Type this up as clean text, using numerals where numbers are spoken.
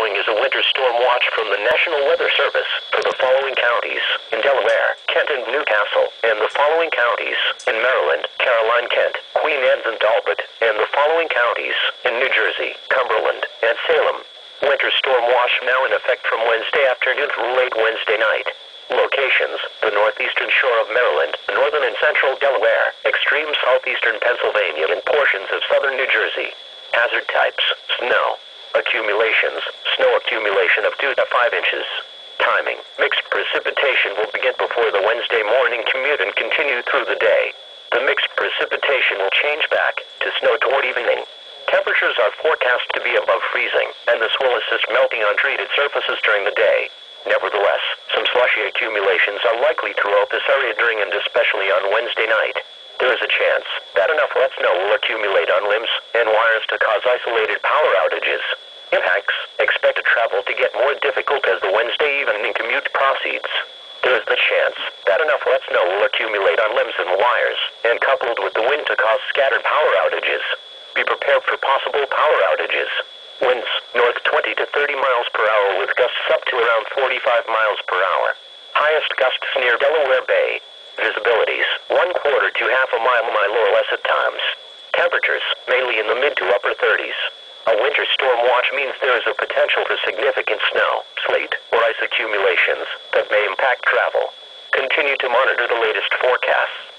following is a winter storm watch from the National Weather Service for the following counties in Delaware, Kent and Newcastle, and the following counties in Maryland, Caroline, Kent, Queen Anne's and Talbot, and the following counties in New Jersey, Cumberland, and Salem. Winter storm watch now in effect from Wednesday afternoon through late Wednesday night. Locations: the northeastern shore of Maryland, northern and central Delaware, extreme southeastern Pennsylvania, and portions of southern New Jersey. Hazard types: snow. Accumulations: snow accumulation of 2 to 5 inches. Timing: mixed precipitation will begin before the Wednesday morning commute and continue through the day. The mixed precipitation will change back to snow toward evening. Temperatures are forecast to be above freezing, and this will assist melting on treated surfaces during the day. Nevertheless, some slushy accumulations are likely throughout this area during and especially on Wednesday night. There is a chance that enough wet snow will accumulate on limbs and wires to cause isolated power outages. Impacts: expected travel to get more difficult as the Wednesday evening commute proceeds. There is the chance that enough wet snow will accumulate on limbs and wires, and coupled with the wind to cause scattered power outages. Be prepared for possible power outages. Winds north 20 to 30 miles per hour with gusts up to around 45 miles per hour. Highest gusts near Delaware Bay. Visibilities 1/4 to half a mile or less at times. Temperatures mainly in the mid to upper 30s. A winter storm watch means there is a potential for significant snow, sleet, or ice accumulations that may impact travel. Continue to monitor the latest forecasts.